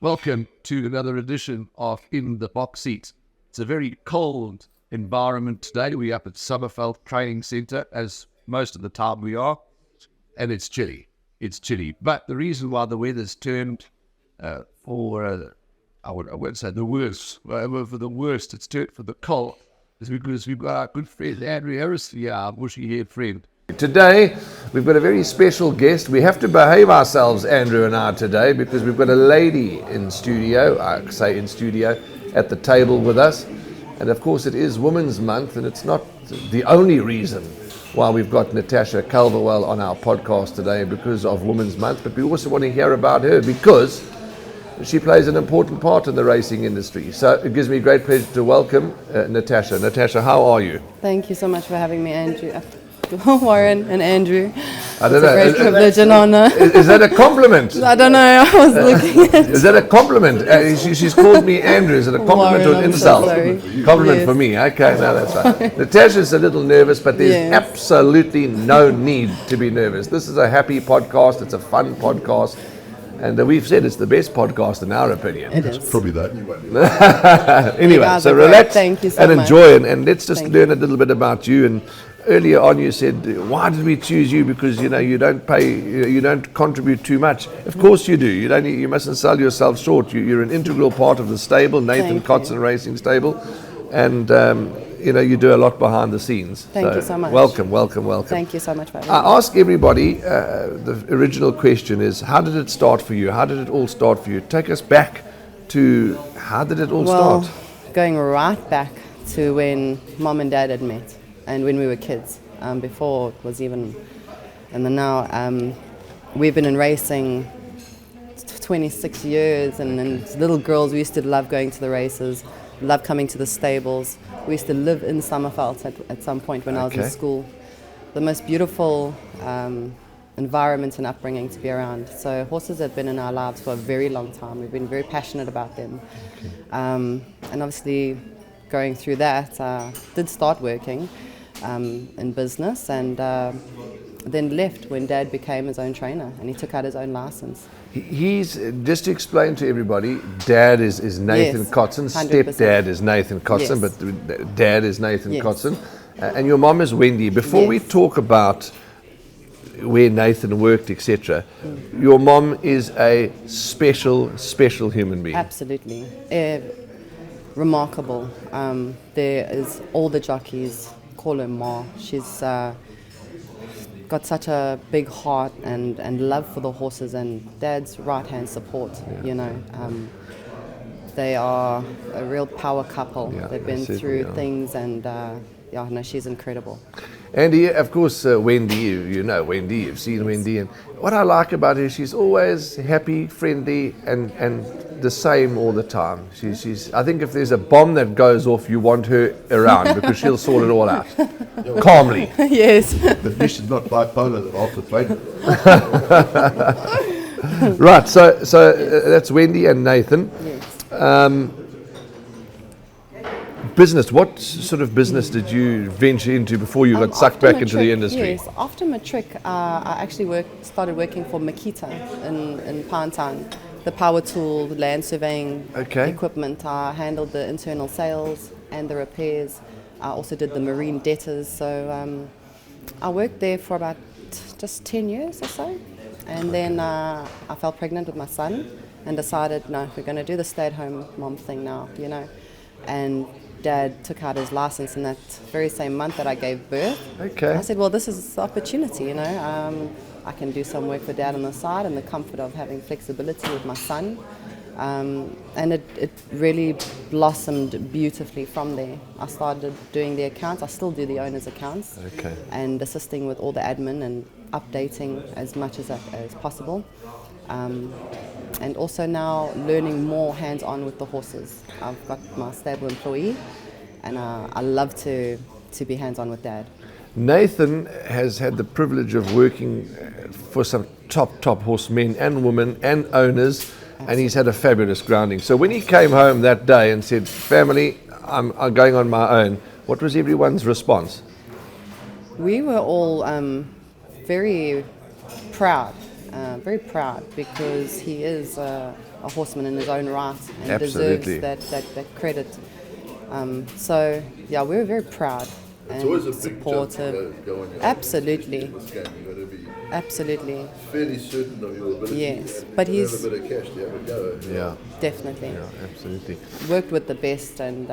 Welcome to another edition of In the Box Seat. It's a very cold environment today. We're up at Summerveld Training Centre, as most of the time we are, and it's chilly. It's chilly. But the reason why the weather's turned I won't say the worst, but for the worst, it's turned for the cold, is because we've got our good friend Andrew Harris here, our bushy-haired friend. Today, we've got a very special guest. We have to behave ourselves, Andrew and I, today, because we've got a lady in studio, at the table with us. And of course, it is Women's Month, and it's not the only reason why we've got Natasha Culverwell on our podcast today because of Women's Month, but we also want to hear about her because she plays an important part in the racing industry. So it gives me great pleasure to welcome Natasha. Natasha, how are you? Thank you so much for having me, Andrew. Warren and Andrew. I don't know. It's a great privilege and honor. Is that a compliment? I don't know. I was looking at. Is that a compliment? She's called me Andrew. Is it a compliment Warren, or an I'm insult? so sorry. Compliment Yes. for me. Okay, no, that's fine. Natasha's a little nervous, but there's Yes. absolutely no need to be nervous. This is a happy podcast. It's a fun podcast. And we've said it's the best podcast in our opinion. It is. Probably the only one. Anyway, guys so are great. relax Thank you so and much. enjoy and let's just Thank learn a little bit about you. And earlier on you said, why did we choose you? Because you don't contribute too much. Of course you do. You mustn't sell yourself short. You're an integral part of the stable, Nathan Thank Kotzen Racing Stable, and you do a lot behind the scenes. Thank you so much. Welcome. Thank you so much for having me. I ask everybody, the original question is, how did it start for you? How did it all start for you? Take us back to how did it all Well, start? going right back to when Mom and Dad had met and when we were kids, before it was even, and then now we've been in racing 26 years, and as little girls we used to love going to the races, love coming to the stables. We used to live in Summerveld at some point when I was in Okay. school. The most beautiful environment and upbringing to be around. So horses have been in our lives for a very long time. We've been very passionate about them. And obviously going through that, did start working in business and then left when Dad became his own trainer and he took out his own license. He's, just to explain to everybody, Dad is Nathan Yes, Kotzen, 100%. stepdad is Nathan Kotzen, Yes. but Dad is Nathan Yes. Kotzen, and your mom is Wendy. Before we Yes. talk about where Nathan worked, etc., your mom is a special human being. Absolutely. Remarkable. There is all the jockeys call her Ma. She's got such a big heart and love for the horses and Dad's right-hand support, They are a real power couple. Yeah, They've they been certainly through are. things and she's incredible. And of course, Wendy, you know Wendy, you've seen Wendy, and what I like about her, she's always happy, friendly, and the same all the time. She's. I think if there's a bomb that goes off, you want her around because she'll sort it all out calmly. Yes. But this is not bipolar after training. Right. So that's Wendy and Nathan. Yes. Business. What sort of business did you venture into before you got sucked After back into the matric, industry? Yes, after matric, I actually started working for Makita in Pinetown. The power tool, the land surveying Okay. equipment. I handled the internal sales and the repairs. I also did the marine debtors. So I worked there for about just 10 years or so. And then I fell pregnant with my son and decided, no, we're going to do the stay-at-home mom thing now, And Dad took out his license in that very same month that I gave birth. Okay. I said, well, this is the opportunity, I can do some work for Dad on the side and the comfort of having flexibility with my son. And it really blossomed beautifully from there. I started doing the accounts. I still do the owner's accounts. Okay. And assisting with all the admin and updating as much as possible. And also now learning more hands-on with the horses. I've got my stable employee, and I love to be hands-on with Dad. Nathan has had the privilege of working for some top horsemen and women and owners, and he's had a fabulous grounding. So when he came home that day and said, family, I'm going on my own, what was everyone's response? We were all very proud very proud because he is a horseman in his own right and Absolutely. deserves that credit. So yeah, we're very proud and It's always a big supportive. jump to go on your Absolutely. in this game. You've got to be Absolutely, fairly certain of your ability. yes. But and he's have a bit of cash to have a go. Yeah, definitely absolutely. worked with the best and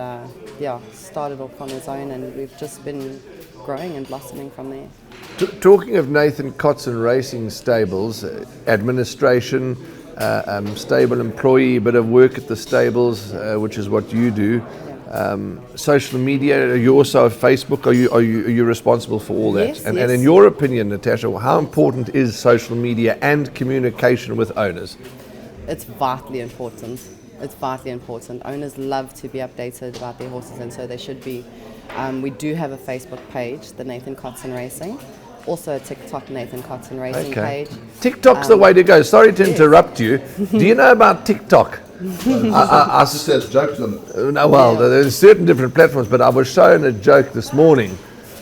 started off on his own, and we've just been growing and blossoming from there. Talking of Nathan Kotzen Racing Stables, administration, stable employee, bit of work at the stables, which is what you do. Social media, are you also Facebook? Are you responsible for all that? Yes, and yes. in your opinion, Natasha, how important is social media and communication with owners? It's vitally important. It's vitally important. Owners love to be updated about their horses, and so they should be. We do have a Facebook page, the Nathan Kotzen Racing. Also a TikTok Nathan Kotzen Racing page. TikTok's the way to go. Sorry to interrupt you. Do you know about TikTok? I just says jokes on it. No, well, there's certain different platforms, but I was shown a joke this morning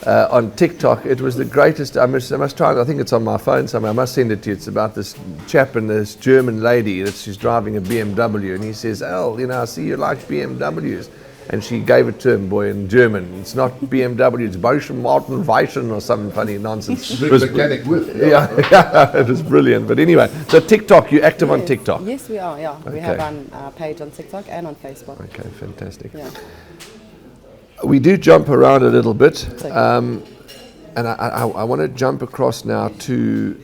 on TikTok. It was the greatest. I must try. I think it's on my phone somewhere. I must send it to you. It's about this chap and this German lady that she's driving a BMW, and he says, "Oh, I see you like BMWs." And she gave it to him, boy, in German. It's not BMW, it's Boschen, Martin, Weichen, or some funny nonsense. Big mechanic with. Yeah, it was brilliant. But anyway, so TikTok, you're active on TikTok? Yes, we are, yeah. We Okay. have our page on TikTok and on Facebook. Okay, fantastic. Yeah. We do jump around a little bit. Okay. And I want to jump across now to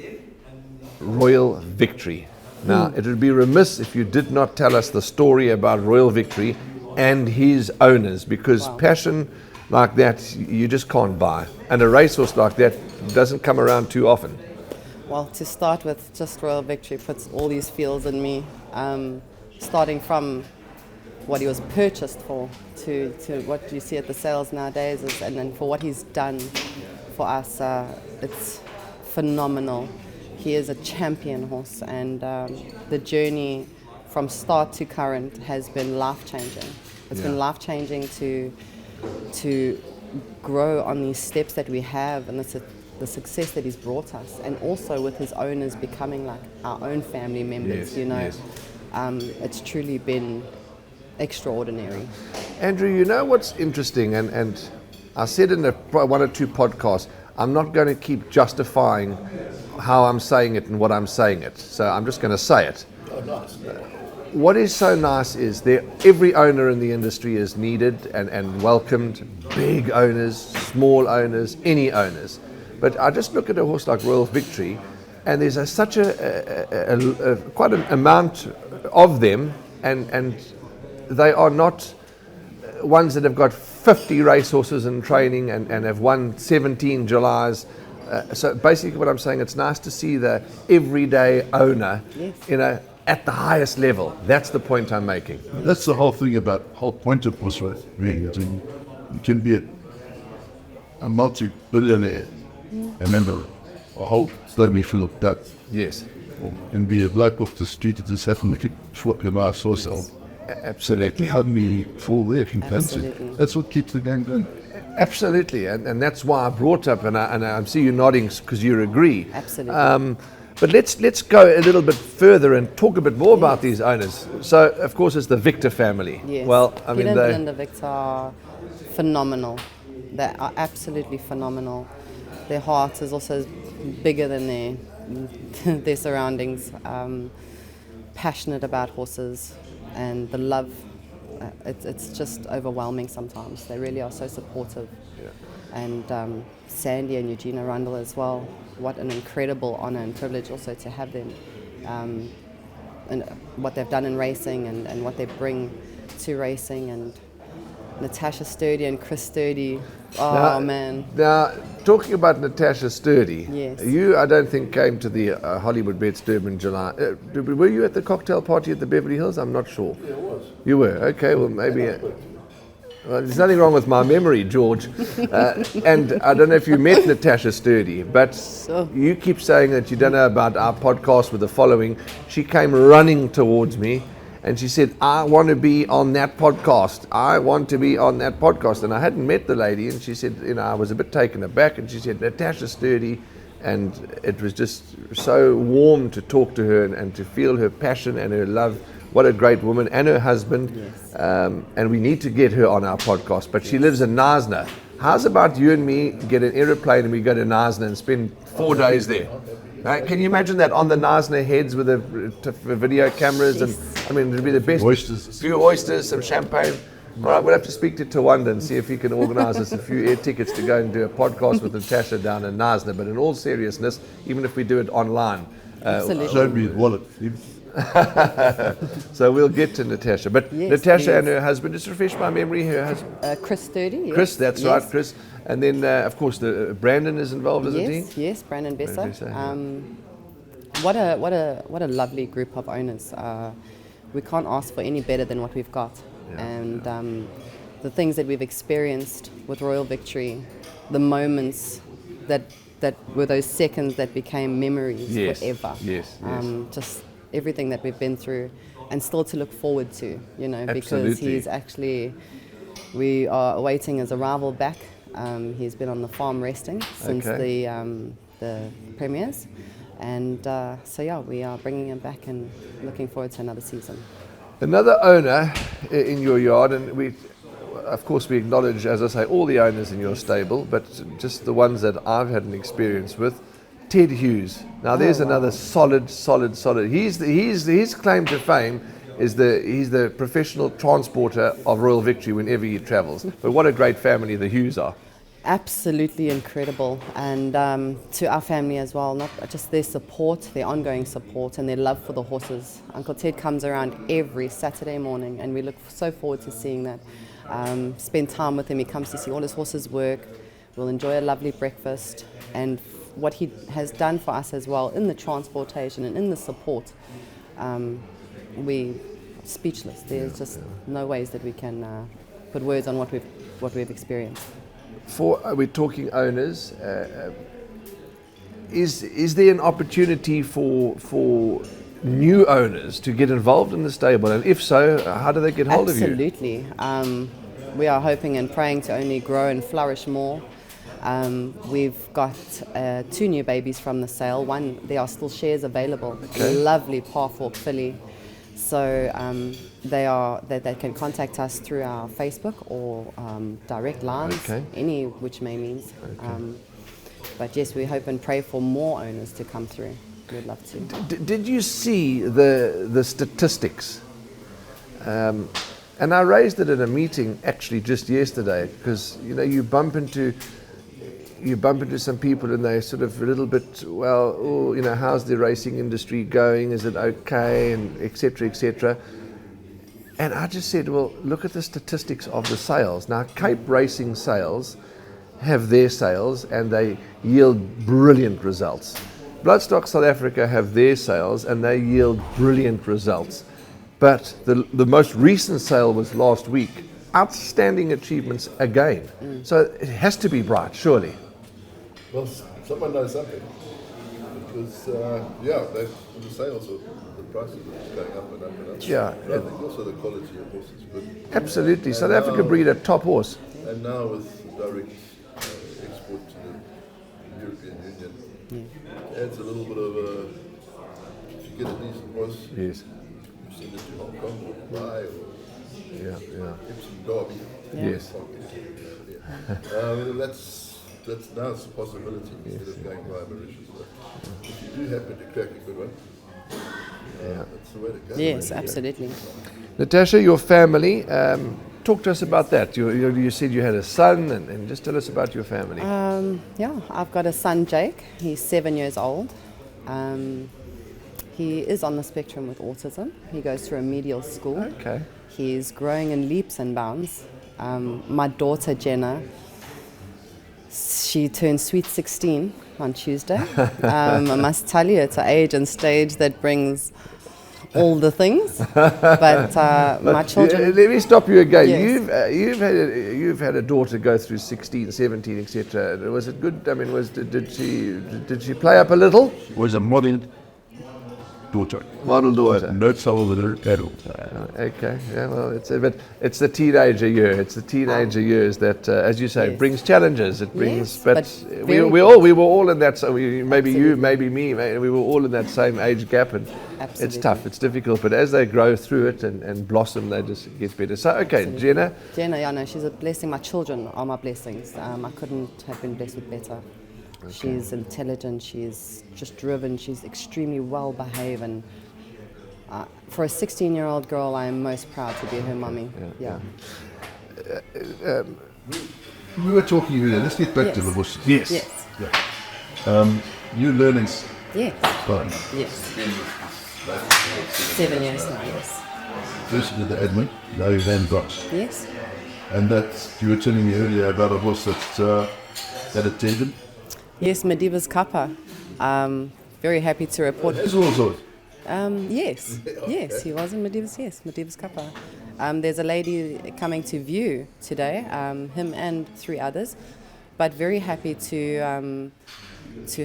Royal Victory. Now, it would be remiss if you did not tell us the story about Royal Victory and his owners, because passion like that you just can't buy, and a racehorse like that doesn't come around too often. Well, to start with, just Royal Victory puts all these feels in me, starting from what he was purchased for to what you see at the sales nowadays, and then for what he's done for us. It's phenomenal. He is a champion horse, and the journey from start to current has been life-changing. It's been life-changing to grow on these steps that we have, and the success that he's brought us, and also with his owners becoming like our own family members. Yes. It's truly been extraordinary. Andrew, what's interesting, and I said in one or two podcasts, I'm not going to keep justifying how I'm saying it and what I'm saying it, so I'm just going to say it. Oh, nice. What is so nice is every owner in the industry is needed and welcomed, big owners, small owners, any owners. But I just look at a horse like Royal Victory, and there's such quite an amount of them, and they are not ones that have got 50 racehorses in training and have won 17 Julys. So basically what I'm saying, it's nice to see the everyday owner, at the highest level. That's the point I'm making. That's the whole thing about whole point of horse racing. Really. I mean, you can be a multi-billionaire and remember a whole slowly full of ducks. Yes. And be a bloke off the street that just happened to flip your nice horse on. Absolutely. How many fall there if you fancy. Absolutely. That's what keeps the game going. Absolutely, and that's why I brought up, and I see you nodding because you agree. Absolutely. But let's go a little bit further and talk a bit more about these owners. So, of course, it's the Victor family. Yes. Well, I Peter mean, and Belinda Victor are phenomenal. They are absolutely phenomenal. Their heart is also bigger than their surroundings. Passionate about horses, and the love. It's just overwhelming sometimes. They really are so supportive. And Sandy and Eugenia Rundle as well. What an incredible honour and privilege also to have them, and what they've done in racing and what they bring to racing. And Natasha Sturdy and Chris Sturdy, man. Now, talking about Natasha Sturdy, Yes. you, I don't think, came to the Hollywood Bets Durban in July. Were you at the cocktail party at the Beverly Hills? I'm not sure. Yeah, it was. You were? Okay, well, maybe... well, there's nothing wrong with my memory, George. And I don't know if you met Natasha Sturdy, but you keep saying that you don't know about our podcast with the following. She came running towards me and she said, I want to be on that podcast. I want to be on that podcast. And I hadn't met the lady, and she said, I was a bit taken aback, and she said, Natasha Sturdy, and it was just so warm to talk to her and to feel her passion and her love. What a great woman, and her husband. Yes. And we need to get her on our podcast, but she lives in Knysna. How's about you and me get an aeroplane and we go to Knysna and spend 4 days there? Can you imagine that on the Knysna heads with the video cameras? And I mean, it'd be the best. Oysters. A few oysters, some champagne. All right, we'll have to speak to Tawanda and see if he can organise us a few air tickets to go and do a podcast with Natasha down in Knysna. But in all seriousness, even if we do it online, Absolutely. Show me his wallet. so we'll get to Natasha. But Yes, Natasha please. and her husband, just refresh my memory, her husband, Chris 30. Yes. Chris, that's Yes. right, Chris. And then, of course, Brandon is involved, isn't Yes, yes, Brandon Besser. Besser, yeah. What a lovely group of owners. We can't ask for any better than what we've got. And the things that we've experienced with Royal Victory, the moments that were those seconds that became memories Yes, forever. yes, Just everything that we've been through, and still to look forward to, because Absolutely. he's actually, we are awaiting his arrival back. He's been on the farm resting since Okay. the premieres, and so yeah, we are bringing him back and looking forward to another season. Another owner in your yard, and we, of course, we acknowledge, as I say, all the owners in your stable, but just the ones that I've had an experience with. Ted Hughes. Now, there's another solid. His claim to fame is he's the professional transporter of Royal Victory whenever he travels. But what a great family the Hughes are. Absolutely incredible, and to our family as well, not just their support, their ongoing support and their love for the horses. Uncle Ted comes around every Saturday morning and we look so forward to seeing that. Spend time with him, he comes to see all his horses work, we'll enjoy a lovely breakfast, and what he has done for us as well in the transportation and in the support, we speechless. There's just no ways that we can put words on what we've experienced. We're talking owners. Is there an opportunity for new owners to get involved in the stable? And if so, how do they get hold of you? Absolutely. We are hoping and praying to only grow and flourish more. We've got 2 new babies from the sale. One, there are still shares available. Okay. A lovely Parfork filly. So they can contact us through our Facebook or direct lines, Okay. any which may means. But yes, we hope and pray for more owners to come through. We'd love to. Did you see the statistics? And I raised it in a meeting actually just yesterday, because you bump into some people and they're sort of a little bit, how's the racing industry going? Is it okay? And et cetera. And I just said, well, look at the statistics of the sales. Now, Cape Racing sales have their sales and they yield brilliant results. Bloodstock South Africa have their sales and they yield brilliant results. But the most recent sale was last week. Outstanding achievements again. So it has to be bright, surely. Well, someone knows something. Because, the sales of the prices are going up and up and up. Yeah. But I think also the quality of horse is good. Absolutely. South Africa breed a top horse. And now with direct export to the European Union, adds a little bit of a, if you get a decent horse, Yes. you send it to Hong Kong or Dubai or Yeah. Epsom Derby. Yes. That's now it's a possibility instead of going via Mauritius. But if you do happen to crack a good one, that's the way to go. Yes, absolutely. Natasha, your family, talk to us about that. You said you had a son, and just tell us about your family. I've got a son, Jake. He's 7 years old. He is on the spectrum with autism. He goes to remedial school. Okay. He's growing in leaps and bounds. My daughter, Jenna, she turned sweet 16 on Tuesday. I must tell you, it's an age and stage that brings all the things. But my children... Let me stop you again. Yes. You've had a daughter go through 16, 17, etc. Was it good? I mean, did she play up a little? Was a modern. daughter. Model daughter. No trouble with her at all. Okay, yeah, well, but it's the teenager year. It's the teenager years that, as you say, Yes. brings challenges. It brings, Yes, but but we very we were all in that. So maybe you, Absolutely. maybe me. We were all in that same age gap, and it's Absolutely. tough. It's difficult. But as they grow through it and blossom, they just get better. So, okay, Absolutely. Jenna. Jenna, yeah, no, she's a blessing. My children are my blessings. I couldn't have been blessed with better. She's intelligent, she's just driven, she's extremely well behaved, and for a 16-year-old girl, I am most proud to be her mummy. Yeah. We were talking earlier. Let's get back Yes. to the horses. Yes. Yes. You're learning. Yes. Fine. Yes. 7 years now, yes. First you did the admin, now you've then box. Yes. And that's, you were telling me earlier about a horse that attended. Yes, Madiba's Kappa. Very happy to report. As also. Yes, he was in Madiba's Kappa. There's a lady coming to view today, him and 3 others, but very happy to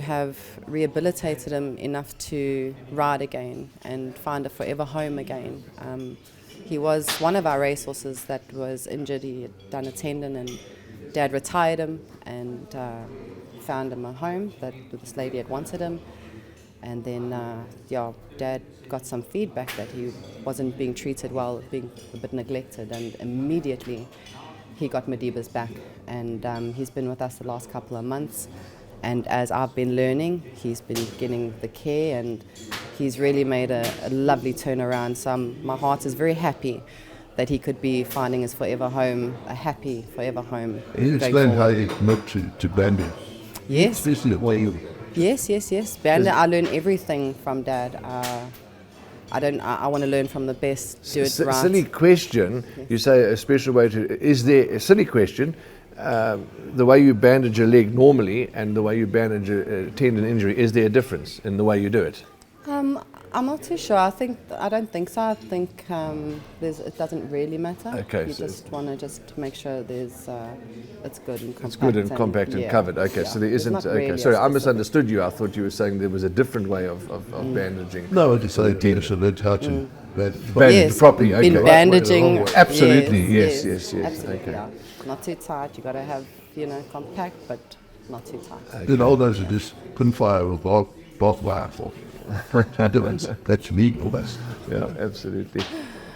have rehabilitated him enough to ride again and find a forever home again. He was one of our racehorses that was injured. He had done a tendon, and Dad retired him and found him a home that this lady had wanted him. And then, Dad got some feedback that he wasn't being treated well, being a bit neglected, and immediately he got Madiba's back. And he's been with us the last couple of months. And as I've been learning, he's been getting the care, and he's really made a lovely turnaround. So my heart is very happy that he could be finding his forever home, a happy forever home. He explained how he moved to Bambi. Yes. Especially the way you. Yes. Banda, I learn everything from Dad. I want to learn from the best, do it right. Silly question. Yes. You say a special way to. Is there a silly question? The way you bandage your leg normally and the way you bandage a tendon injury, is there a difference in the way you do it? I'm not too sure. I don't think so. I think it doesn't really matter. Okay, You so just want to just make sure it's good and compact. It's good and compact and yeah, covered. Okay, yeah. so there There's isn't. not Okay, really sorry, a I specific- misunderstood you. I thought you were saying there was a different way of bandaging. No, I just say tennis and learned how to Bandage Yes, properly. Okay. been bandaging. Absolutely. Yes. Absolutely, Okay. yeah. Not too tight. You got to have compact, but not too tight. In old days, you just couldn't fire with both wire for. That's legal, that's. Yeah, absolutely.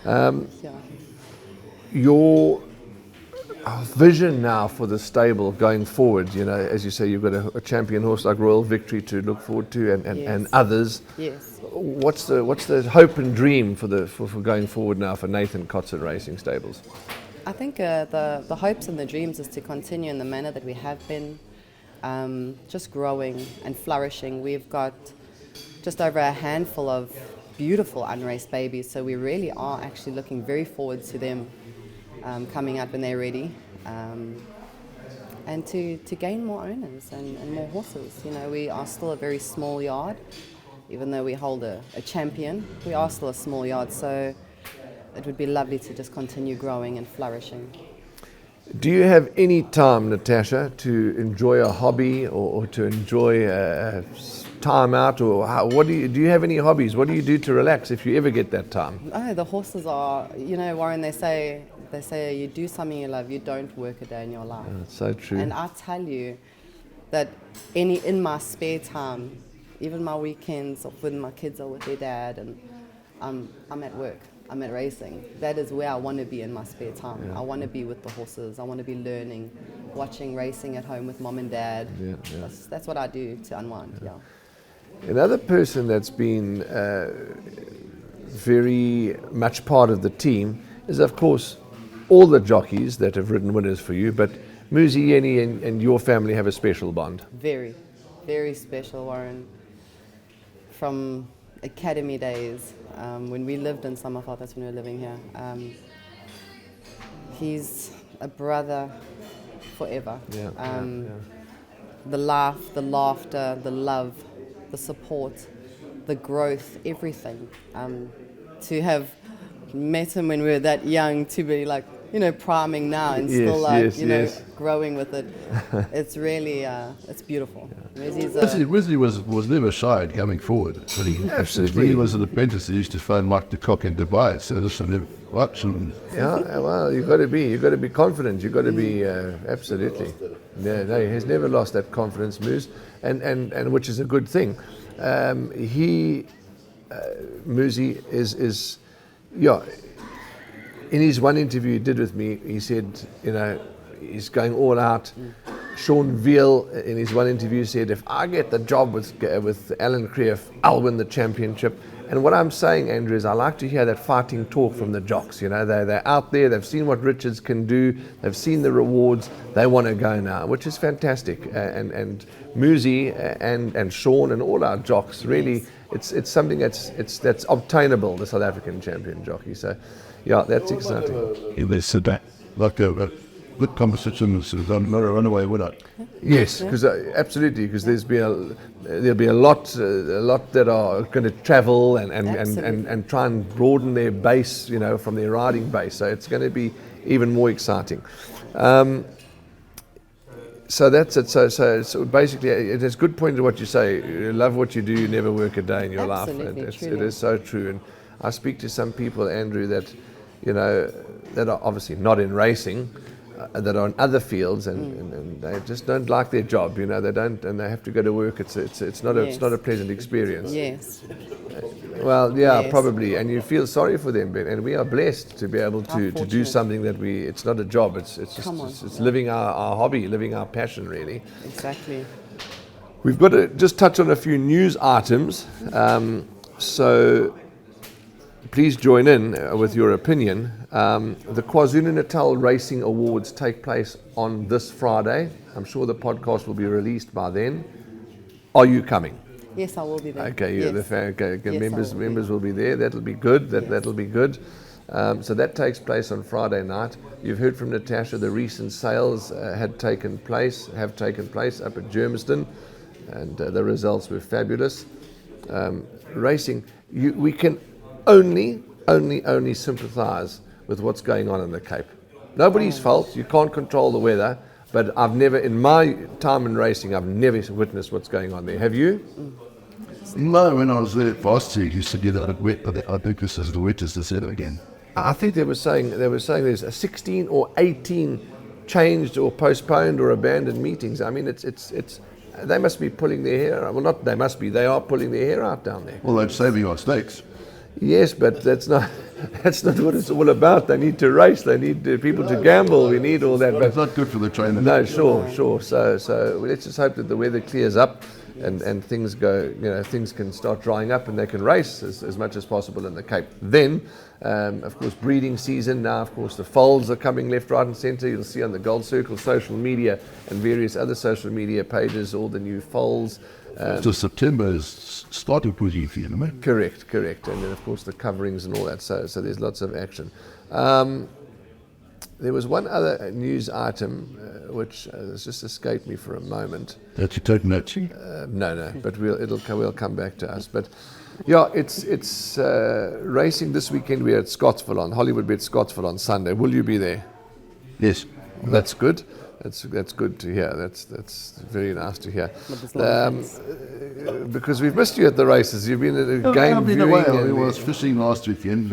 Yeah. Your vision now for the stable going forward, as you say, you've got a champion horse like Royal Victory to look forward to, and Yes. others. Yes. What's the hope and dream for going forward now for Nathan Kotzen Racing Stables? I think the hopes and the dreams is to continue in the manner that we have been, just growing and flourishing. We've got just over a handful of beautiful unraced babies, so we really are actually looking very forward to them coming out when they're ready, and to gain more owners and more horses. We are still a very small yard, even though we hold a champion. We are still a small yard, so it would be lovely to just continue growing and flourishing. Do you have any time, Natasha, to enjoy a hobby or to enjoy time out, or what do you have any hobbies? What do you do to relax if you ever get that time? Oh, the horses are, Warren, they say you do something you love, you don't work a day in your life. That's so true. And I tell you that in my spare time, even my weekends when my kids are with their dad, and I'm at work, I'm at racing. That is where I want to be in my spare time. Yeah. I want to be with the horses. I want to be learning, watching racing at home with mom and dad. Yeah. That's what I do to unwind. Yeah. Another person that's been very much part of the team is, of course, all the jockeys that have ridden winners for you, but Muzi Yeni and your family have a special bond. Very, very special, Warren. From academy days, when we lived in Summerveld, that's when we were living here. He's a brother forever. The laugh, the laughter, the love, the support, the growth, everything. To have met him when we were that young, to be priming now and still growing with it. It's really, it's beautiful. Wesley was never shy in coming forward. But Absolutely. When he was an apprentice, he used to phone Mike de Kock in Dubai. So this and what? Yeah, well, you've got to be confident. You've got to be absolutely. No, he has never lost that confidence, Moose, and which is a good thing. Moosey is in his one interview he did with me, he said, he's going all out. Sean Veal in his one interview said, if I get the job with Alan Creef, I'll win the championship. And what I'm saying, Andrew, is I like to hear that fighting talk from the jocks. They're out there, they've seen what Richards can do, they've seen the rewards, they want to go now, which is fantastic. And Moosey and Sean and all our jocks, really, it's something that's obtainable, the South African champion jockey. So, yeah, that's exciting. They said that like a good competition is not a runaway winner. Yes, because absolutely, because there'll be a lot that are going to travel and try and broaden their base, from their riding base. So it's going to be even more exciting. So that's it. So basically, it is a good point to what you say. You love what you do. You never work a day in your life. It is so true. And I speak to some people, Andrew, that that are obviously not in racing, that are in other fields, and they just don't like their job. They don't, and they have to go to work. It's not a pleasant experience. Yes. Well, yeah, Yes. Probably, and you feel sorry for them, and we are blessed to be able to do something that it's not a job. It's living our hobby, living our passion, really. Exactly. We've got to just touch on a few news items. So please join in with your opinion. The KwaZulu-Natal Racing Awards take place on this Friday. I'm sure the podcast will be released by then. Are you coming? Yes, I will be there. Okay, yes. Members will be there. That'll be good. That'll be good. So that takes place on Friday night. You've heard from Natasha. The recent sales have taken place up at Germiston, and the results were fabulous. Racing, we can only sympathise with what's going on in the Cape. Nobody's fault. You can't control the weather. But I've never, in my time in racing, I've never witnessed what's going on there. Have you? No, when I was there last year, you said that it wet, but I think this is the wettest this ever again. I think they were saying there's a 16 or 18 changed or postponed or abandoned meetings. I mean, it's they must be pulling their hair out. Well, not they must be. They are pulling their hair out down there. Well, they'd save you on stakes. Yes, but that's not what it's all about. They need to race. They need people to gamble. We need all that. But it's not good for the trainer. No, sure. So let's just hope that the weather clears up and things go. Things can start drying up and they can race as much as possible in the Cape. Then, of course, breeding season. Now, of course, the foals are coming left, right, and centre. You'll see on the Gold Circle social media and various other social media pages all the new foals. So September is starting pretty for you, no? Correct. And then, of course, the coverings and all that. So there's lots of action. There was one other news item which has just escaped me for a moment. That you take notes. No, but we'll come back to us. But yeah, it's racing this weekend. We're at Scottsville on Hollywoodbet Scottsville on Sunday. Will you be there? Yes. That's good. That's good to hear. That's very nice to hear. Because we've missed you at the races. You've been at a game I've been viewing. away. I was fishing last weekend.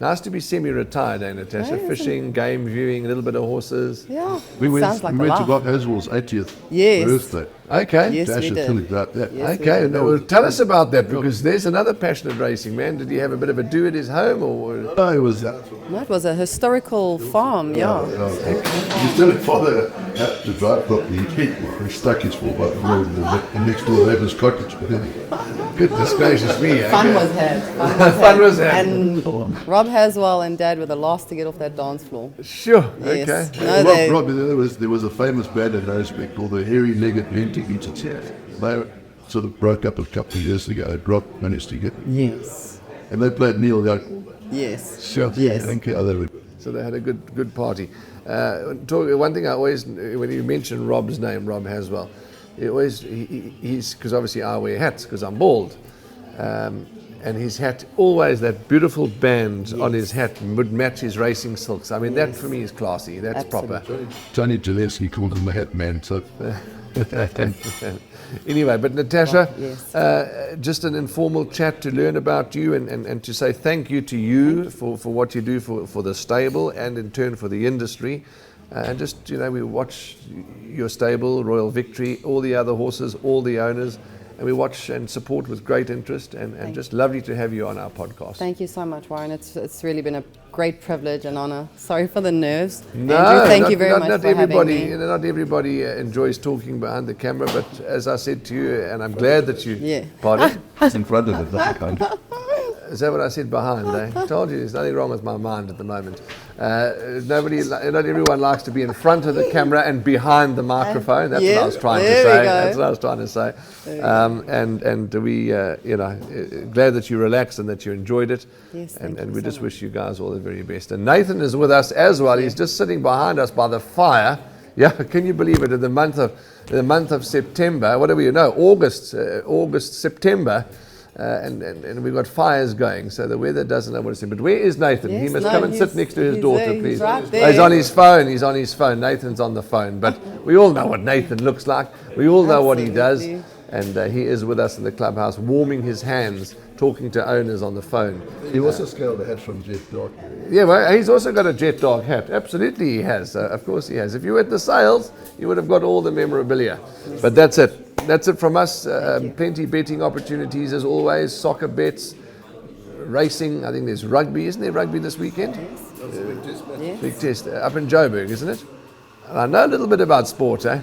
Nice to be semi-retired, Natasha. Fishing, game viewing, a little bit of horses. Yeah, We went sounds like to a life. Rob Haswell's 80th Yes. birthday. Okay. Yes, we Dasha, did. tell me about that. Yes, we Okay, did. now, well, tell us about that, because there's another passionate racing man. Did he have a bit of a do at his home, or? No, it was No, it was a historical farm, yeah. His little father had to drive properly. He stuck his 4x4 in next door neighbour's cottage. But anyway, Goodness gracious me. Fun was had. Fun was had. And Rob Haswell and Dad were the last to get off that dance floor. Sure, Yes. okay. No, Rob, there was a famous band in Rosebeck called the Hairy-Legged Vintage. They sort of broke up a couple of years ago. Rob managed to get them. Yes. And they played Neil Young. Yes. Sure. Yes. I think they were. So they had a good party. One thing I always, when you mention Rob's name, Rob Haswell, he's because obviously I wear hats because I'm bald, and his hat always that beautiful band on his hat would match his racing silks. I mean that for me is classy. That's Absolutely. proper. Tony Gillespie called him the Hat Man. So Anyway, but Natasha, yes. just an informal chat to learn about you and to say thank you to you for what you do for the stable and in turn for the industry. And just, we watch your stable, Royal Victory, all the other horses, all the owners, and we watch and support with great interest, and just lovely to have you on our podcast. Thank you so much, Warren. It's really been a great privilege and honor. Sorry for the nerves. No, Andrew, thank you very much not for everybody, having me. not everybody enjoys talking behind the camera, but as I said to you, and I'm glad that you... Yeah. Pardon? It's in front of it, that's kind. Is that what I said behind? I told you there's nothing wrong with my mind at the moment. Not everyone likes to be in front of the camera and behind the microphone. That's what I was trying to say. That's what I was trying to say. And we, glad that you relaxed and that you enjoyed it. Yes, and we just wish you guys all the very best. And Nathan is with us as well. He's just sitting behind us by the fire. Yeah, can you believe it? In the month of September, what do we know? August, September. And we've got fires going, so the weather doesn't know what to say. But where is Nathan? Yes, he must come and sit next to his daughter, there, please. he's right Oh, there. he's on his phone. He's on his phone. Nathan's on the phone. But we all know what Nathan looks like. We all know what he does. Absolutely. And he is with us in the clubhouse, warming his hands, talking to owners on the phone. He also scaled the hat from Jet Jockey. Yeah, well, he's also got a jet dog hat. Absolutely he has. Of course he has. If you were at the sales, you would have got all the memorabilia. But that's it. That's it from us. Plenty betting opportunities as always. Soccer bets, racing. I think there's rugby. Isn't there rugby this weekend? Yes. Big test up in Joburg, isn't it? And I know a little bit about sport, eh?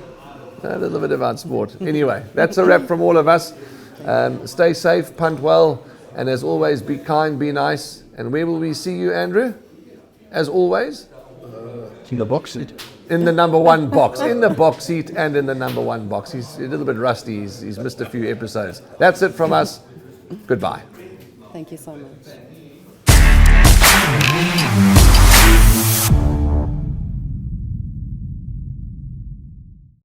A little bit about sport. Anyway, that's a wrap from all of us. Stay safe, punt well, and as always, be kind, be nice. And where will we see you, Andrew? As always? In the box seat. In the number one box. In the box seat and in the number one box. He's a little bit rusty. He's missed a few episodes. That's it from us. Goodbye. Thank you so much.